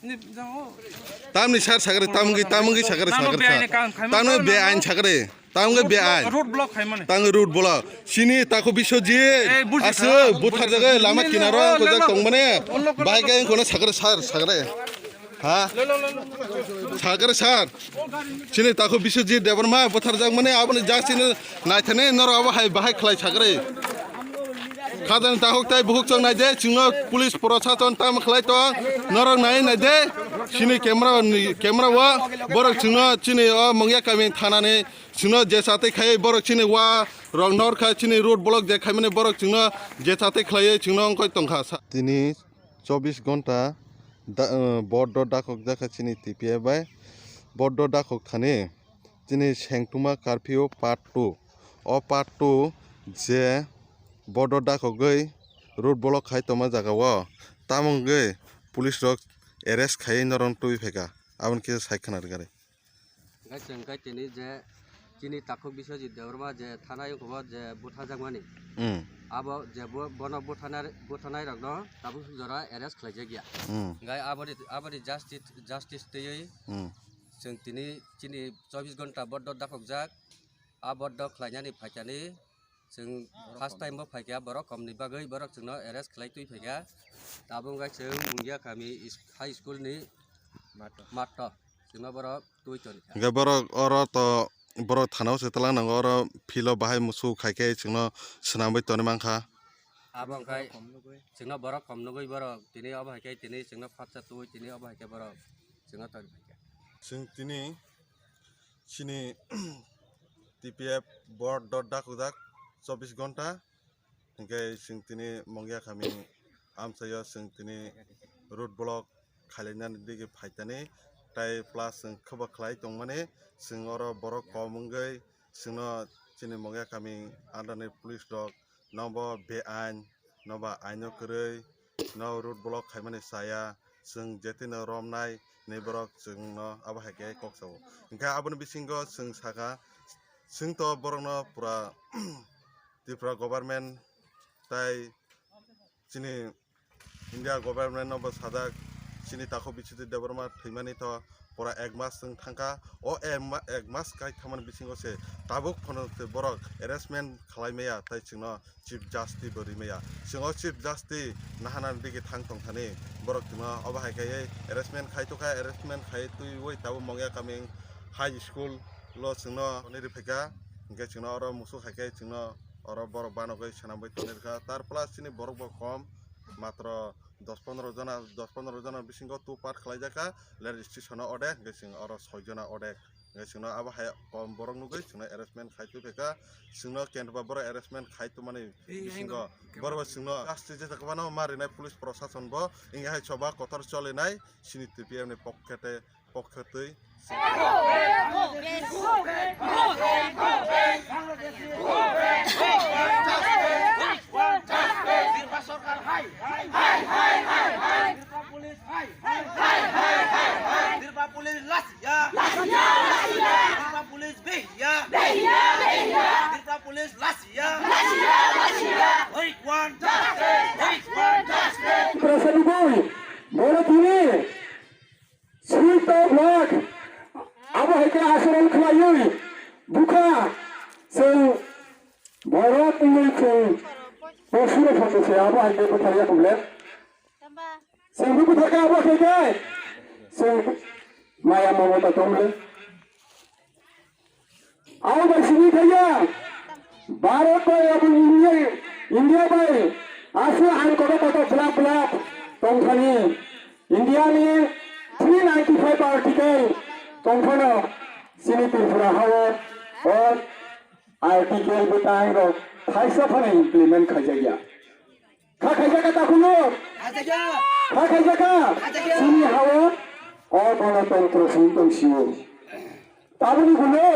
Tamni sar sagre tamungi sagre tamno be ain sagre tamge be ain road block khai mane tang road block sini tako biswajit asu buthar jaga lama kinaro ko jak tongmane bike ain kono sagre sagre ha sagre sar sini tako biswajit debarma buthar jak mane abone jak sini naithane naro aba hai bahai khlai sagre Kadang tahuk tay buhuk chong nai de chungo police proshashan tam khlai to norong nai de sini camera wa borok chungo chini o mongya kami thanane chungo je sate khai borok chini wa rong nor kha chini road block je khai mane borok chungo je sate khlai chungo ongkoi tongkha tini 24 ঘন্টা বড় ডাকক দেখা চিনি টিপিয়ে by বড় ডাকক থানে চিনি সেংটুমা curfew part 2 ও part 2 যে বড় ডাকগৈ road block খাই তমা জাগাও তামঙ্গৈ পুলিশ রক এরেস্ট খাই নরং টুই ফেকা আবন কি সাইখানার গারে গাইছেন গাইতেনি যে চিনি তাকক বিশ্বজিৎ দেবরমা যে থানায় খবর যে বুথা জাগমানি আবো যে বন বুথানাই রক তাবু জরা এরেস্ট খাইজে গিয়া গাই আবারি জাস্টিস তৈ जों तिनि चिनि 24 घन्टा बड्ड दाखक जाक आ बड्ड खलायनानै फायखानि जों फार्स्ट टाइम बो फायखा बरक कमनि बागै बरक जोंनो एरेस्ट खलाय तुइ फायखा दाबुंगा जों मुंगिया गामि हाई स्कुल नि माट जोंनो बरक तुइ तन गे बरक अर त बरक थानाव सेतला नंग अर फिलो बाहाय मुसु खायखे जोंनो सनाबै तने मांखा आबंखाय जोंनो बरक कमनगै बरक तिनि अबायखे तिनि जोंनो फाटसा तुइ तिनि अबायखे बरक जोंनो तन जों तिनि चिनि টিপিএফ বড় ডট ডাকুদাক 24 ঘন্টা ইনকে जों तिनि मंगिया खामि आमसाया जों तिनि रोड ब्लक खालायनानै दिगे फायतानि ताइ प्लास जों खबर खलाय दं माने जों अर बर कमंगै जोंनो चिनि मंगिया खामि आन्दारनि पुलिस डक नब बे आइन नबा आइनो करै न रोड ब्लक खायमाने साया जों जेतिनो रमनाय नेबरक जोंनो आबाहागे कक्साव इनका आबन बिसिंगो जों सागा जों तो बरनो पुरा त्रिपुरा गभर्नमेन्ट ताइ चिनि इन्डिया गभर्नमेन्ट नब सादा चिनि ताखो बिचिति देबरमा थैमानि तो पुरा एक मास जों थांका ओ एक मास काय खामान बिसिंगो से ताबुक फनते बरक एरेस्टमेन्ट खालायमेया ताइ जोंनो चिफ जस्टिस बरिमेया जोंनो चिफ जस्टिस नाहानान दिगे थां तंथानि बरक जोंनो अबाहागे एरेस्टमेन्ट खायतोका एरेस्टमेन्ट खाय तुइ वइ ताबु मंगिया कामिं हाई स्कुल लो जोंनो निरिफेका इनके जोंनो अर मुसु खायखे जोंनो अर बरक बानगै सनाबै तनेरखा तार प्लास चिनि बरक बो कम मात्र 10-15 जना बिसिंगो तु पार्ट खलायजाका रेजिस्ट्रेशन अडे गेसिं अर 6 जना अडे गेसिंनो आबाहाय कम बरक नुगै जोंनो एरेस्टमेन्ट खायतु फेका जोंनो केनबा बर एरेस्टमेन्ट खायतु माने बिसिंगो बरबो जोंनो गासै जे जाकबानो मारिनाय पुलिस प्रशासन बो इंहाय सभा कतर चलिनाय सिनि टिपिएम नि पक्षतै आबहावाखौ आसरन खालायै बुखा जों बर' इंलिखौ बसुर फससे आबहावाखौ बुथारिया कमप्लेट जोंबो बुथारखा आबहावाखौ जों माया ममता दंलै आव बासिनि थाया भारत को इंडिया बाय आसु आन कत ब्लाक दंखानि इंडिया नि 395 आर्टिकल दंखानो सिनि त्रिपुरा हाव और आर्टिकल बताएं रो फाइसा फने इम्प्लीमेंट खाजाया खाजाका ताकुलो खाजाका सिनि हाव और गणतंत्र सिंतंसियो ताबुनि गुले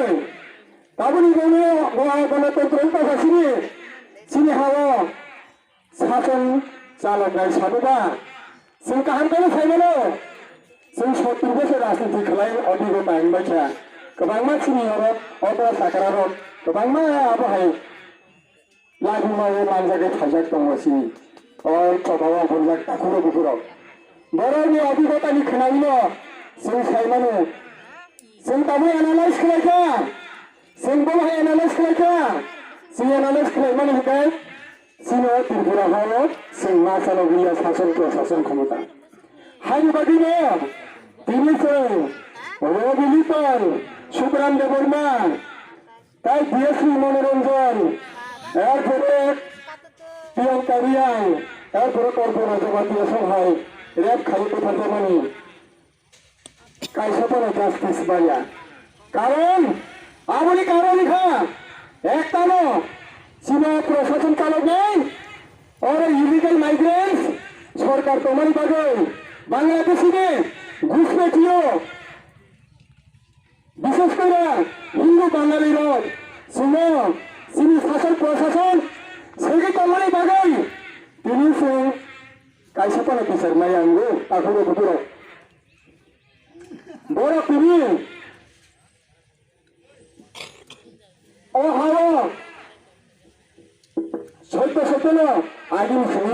गणतंत्र पासासिनि सिनि हाव सासन चालकनाय साबोबा जों काहामखौनो फायनानो जों 70 बोसोर राजनीति खालाय अदिगो बांबायथा गोबां मानसिनि अद साखाराव गोबां मा आबहाय लाबु मावो मानजागे थाजाक दङ सिनि अ चबाव बनजाक ताकुनो बुकुराव बर'नि अभिगतानि खोनायो जों सायमानो जों दाबो एनालाइज खालायखा जों बावहाय एनालाइज खालायखा जों एनालाइज खालायमानो होबाय जोङो त्रिपुराहाय जों मा चालाव गैया शासन प्रशासन क्षमता हारि बादिनो दिनै जों रवि लिटन सुब्राम देबर्मा তাই ডিএসপি মনোরঞ্জন এরপরে প্রিয়ঙ্কা রিয়াং এরপরে কল্পনা জগতীয় সভায় রেপ খালি প্রধানমন্ত্রী কাইসাপনা জাস্টিস বাড়িয়া কারণ আমলি কারণ খা একটানো সীমা প্রশাসন চালক নেই और ইলিগাল মাইগ্রেন্টস সরকার তোমার বাগে বাংলাদেশিকে ঘুষ পেটিও বিশেষ করে হিন্দু বাঙালিরা সিংহ সিনি শাসন প্রশাসন সেগে কমানি বাগাই তিনি সিং কাইসাপানা বিচার মায়াঙ্গো তাকুরে বুতুর বড় তিনি ও হাওয়া সত্য সত্য আদিম সিং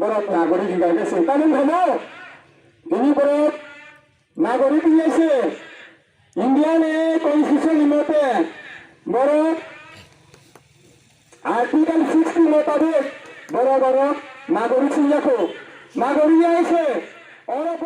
বড় নাগরিক হিসাবে চিন্তানন্দ হল তিনি বড় নাগরিক নিয়েছে इंडियन कॉन्स्टिट्यूशन मते बड़ो आर्टिकल 60 मुताबिक बड़ो बड़ो नागरिक सिंह को नागरिक है और